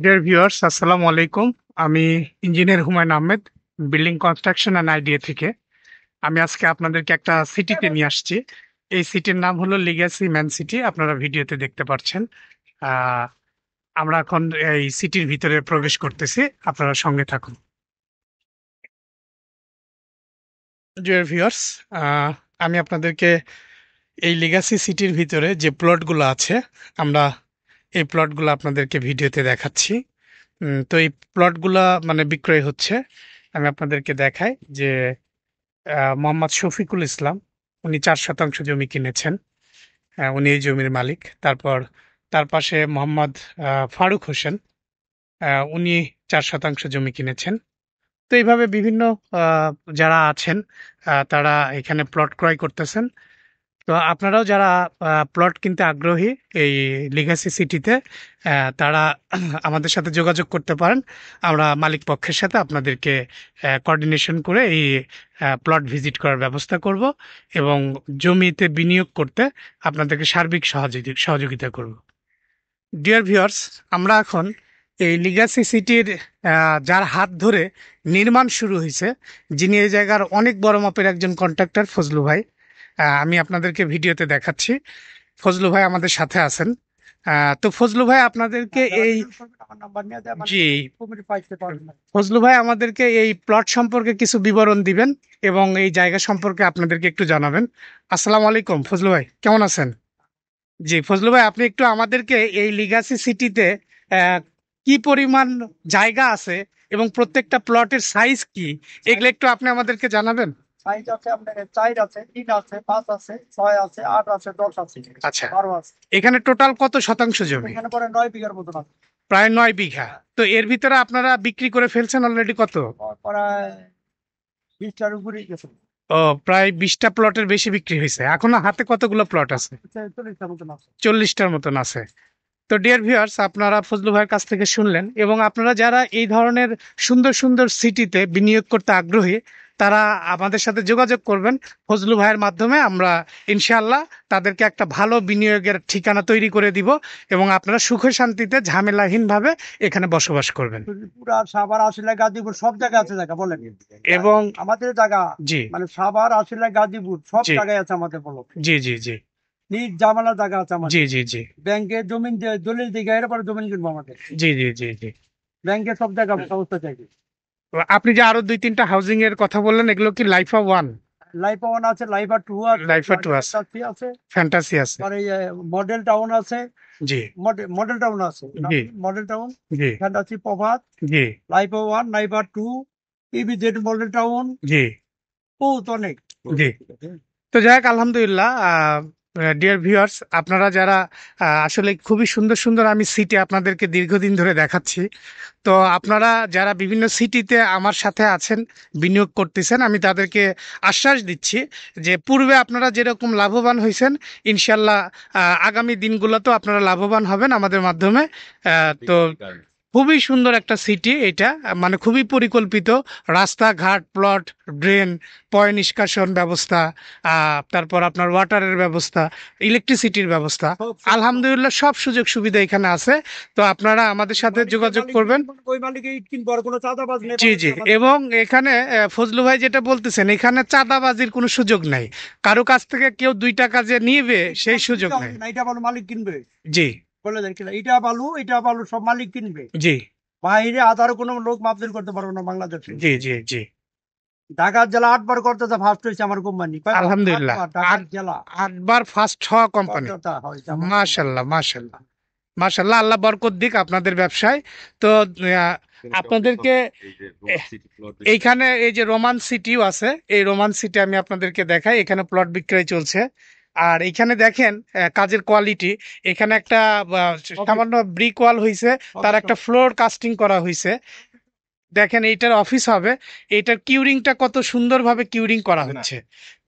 Dear viewers, আসসালামু আলাইকুম। আমি engineer Humayun Ahmed, building construction and idea থেকে। আমি আজকে আপনাদেরকে একটা সিটিতে নিয়ে আসছি। এই সিটির নাম হলো লিগ্যাসি ম্যান সিটি। আপনারা ভিডিওতে দেখতে পাচ্ছেন। আহ, আমরা এখন এই সিটির ভিতরে প্রবেশ করতেছি। আপনারা সঙ্গে থাকুন। ডিয়ার ভিউয়ার্স, আমি আপনাদেরকে এই লিগ্যাসি সিটির ভিতরে যে প্লটগুলো আছে, আমরা এই প্লটগুলো আপনাদেরকে ভিডিওতে দেখাচ্ছি। তো এই প্লটগুলা মানে বিক্রয় হচ্ছে। আমি আপনাদেরকে দেখাই যে মোহাম্মদ শফিকুল ইসলাম, উনি 4 শতাংশ জমি কিনেছেন। উনি এই জমির মালিক। তারপর তার পাশে মোহাম্মদ ফারুক হোসেন, উনি 4 শতাংশ জমি কিনেছেন। তো এইভাবে বিভিন্ন আহ, যারা আছেন, তারা এখানে প্লট ক্রয় করতেছেন। তো আপনারাও যারা প্লট কিনতে আগ্রহী এই লিগ্যাসি সিটিতে, তারা আমাদের সাথে যোগাযোগ করতে পারেন। আমরা মালিক পক্ষের সাথে আপনাদেরকে কোঅর্ডিনেশন করে এই প্লট ভিজিট করার ব্যবস্থা করব এবং জমিতে বিনিয়োগ করতে আপনাদেরকে সার্বিক সহযোগিতা করব। ডিয়ার ভিউয়ার্স, আমরা এখন এই লিগ্যাসি সিটির যার হাত ধরে নির্মাণ শুরু হয়েছে, যিনি এই জায়গার অনেক বড় মাপের একজন কন্ট্রাক্টর, ফজলু ভাই। আমি আপনাদেরকে ভিডিওতে দেখাচ্ছি। ফজলু ভাই আমাদের সাথে আছেন। তো ফজলু ভাই আপনাদেরকে এই জি ফজলু ভাই আমাদেরকে এই প্লট সম্পর্কে কিছু বিবরণ দিবেন এবং এই জায়গা সম্পর্কে আপনাদেরকে একটু জানাবেন। আসসালামু আলাইকুম ফজলু ভাই, কেমন আছেন? জি ফজলু ভাই, আপনি একটু আমাদেরকে এই লিগ্যাসি সিটিতে আহ, কি পরিমাণ জায়গা আছে এবং প্রত্যেকটা প্লটের সাইজ কি, এগুলো একটু আপনি আমাদেরকে জানাবেন। সাইজ আছে আপনার 4 আছে, 3 আছে, 5 আছে, 6 আছে, 8 আছে, 10 আছে, আচ্ছা, 12 আছে। এখানে টোটাল কত শতাংশ জমি? এখানে পরে 9 বিঘার মতন আছে। প্রায় 9 বিঘা। তো এর ভিতরে আপনারা বিক্রি করে ফেলছেন অলরেডি কত? প্রায় 20টার উপরেই গেছে। ও, প্রায় 20টা প্লটের বেশি বিক্রি হয়েছে। এখনো হাতে কতগুলো প্লট আছে? 40টার মতন আছে। 40টার মতন আছে। তো ডিয়ার ভিউয়ার্স, আপনারা ফজলু ভাইয়ের কাছ থেকে শুনলেন এবং আপনারা যারা এই ধরনের সুন্দর সুন্দর সিটিতে বিনিয়োগ করতে আগ্রহী, তারা আমাদের সাথে যোগাযোগ করবেন। ফজলু ভাইয়ের মাধ্যমে আমরা ইনশাআল্লাহ তাদেরকে একটা ভালো বিনিয়োগের ঠিকানা তৈরি করে দিব এবং আপনারা সুখে শান্তিতে ঝামেলাহীন ভাবে এখানে বসবাস করবেন। পুরা সাভার, আশুলিয়া, গাজীপুর সব জায়গায় আছে জায়গা বলেন। এবং আমাদের জায়গা জি মানে সাভার, আশুলিয়া, গাজীপুর সব জি জায়গায় আছে আমাদের বলো। জি জি জি নিজ জামালা জায়গা আছে জি আমাদের। জি জি ব্যাংকে জমিন দলিল দিকে এর পরে জমিন কিনবো আমাদের। জি জি জি জি ব্যাংকে সব জায়গা ব্যবস্থা চাই। আপনি যে আরো 2-3টা হাউজিং এর কথা বললেন, এগুলো কি লাইফা ওয়ান? লাইফা 1 আছে, লাইফা 2 আছে, লাইফা টু আছে, ফ্যান্টাসি আছে, ফ্যান্টাসি আছে। আর এই মডেল টাউন আছে। জি মডেল টাউন আছে, জি মডেল টাউন, জি ফ্যান্টাসি, প্রভাত, জি লাইফা 1, লাইফা 2, ইবিজেড মডেল টাউন, জি বহুত অনেক। জি তো যাই হোক, আলহামদুলিল্লাহ। ডিয়ার ভিউয়ার্স, আপনারা যারা আসলে খুবই সুন্দর সুন্দর আমি সিটি আপনাদেরকে দীর্ঘদিন ধরে দেখাচ্ছি। তো আপনারা যারা বিভিন্ন সিটিতে আমার সাথে আছেন, বিনিয়োগ করতেছেন, আমি তাদেরকে আশ্বাস দিচ্ছি যে পূর্বে আপনারা যেরকম লাভবান হয়েছেন, ইনশাল্লাহ আগামী দিনগুলোতেও আপনারা লাভবান হবেন আমাদের মাধ্যমে। তো খুবই সুন্দর একটা সিটি এটা, মানে খুবই পরিকল্পিত। রাস্তাঘাট, প্লট, ড্রেন, পয় নিষ্কাশন ব্যবস্থা, তারপর আপনার ওয়াটারের ব্যবস্থা, ইলেকট্রিসিটির ব্যবস্থা, আলহামদুলিল্লাহ সব সুযোগ সুবিধা এখানে আছে। তো আপনারা আমাদের সাথে যোগাযোগ করবেন। ওই মালিক ইট কিনবো, আর কোনো চাঁদাবাজ নেই। জি জি এবং এখানে ফজলু ভাই যেটা বলতেছেন, এখানে চাঁদাবাজির কোনো সুযোগ নাই। কারো কাছ থেকে কেউ 2 টাকা যে নিবে সেই সুযোগ নেই। এটা ভালো মালিক কিনবে। জি বলে দেন কিনা, এটা ভালো সব মালিক কিনবে। জি বাইরে আধার কোনো লোক মাপদিল করতে পারবে না বাংলাদেশে। জি জি জি ঢাকা জেলা 8 বার করতেছে, ফার্স্ট হয়েছে আমার কোম্পানি। আলহামদুলিল্লাহ। ঢাকা জেলা 8বার ফার্স্ট হওয়া কোম্পানি। হয়েছে আমার। মাশাল্লাহ মাশাল্লাহ মাশাল্লাহ, আল্লাহ বরকত দিক আপনাদের ব্যবসায়। তো আপনাদেরকে এইখানে এই যে রোমান সিটিও আছে, এই রোমান সিটি আমি আপনাদেরকে দেখাই। এখানে প্লট বিক্রয় চলছে। আর এখানে দেখেন কাজের কোয়ালিটি। এখানে একটা সামান্য ব্রিক ওয়াল হয়েছে, তার একটা ফ্লোর কাস্টিং করা হয়েছে। দেখেন এইটার অফিস হবে। এইটার কিউরিংটা কত সুন্দরভাবে কিউরিং করা হচ্ছে।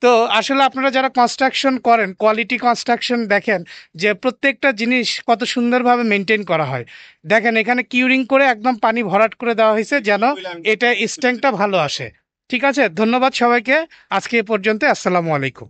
তো আসলে আপনারা যারা কনস্ট্রাকশন করেন, কোয়ালিটি কনস্ট্রাকশন দেখেন যে প্রত্যেকটা জিনিস কত সুন্দরভাবে মেনটেন করা হয়। দেখেন এখানে কিউরিং করে একদম পানি ভরাট করে দেওয়া হয়েছে যেন এটা স্ট্রেংথটা ভালো আসে। ঠিক আছে, ধন্যবাদ সবাইকে। আজকে এ পর্যন্ত। আসসালামু আলাইকুম।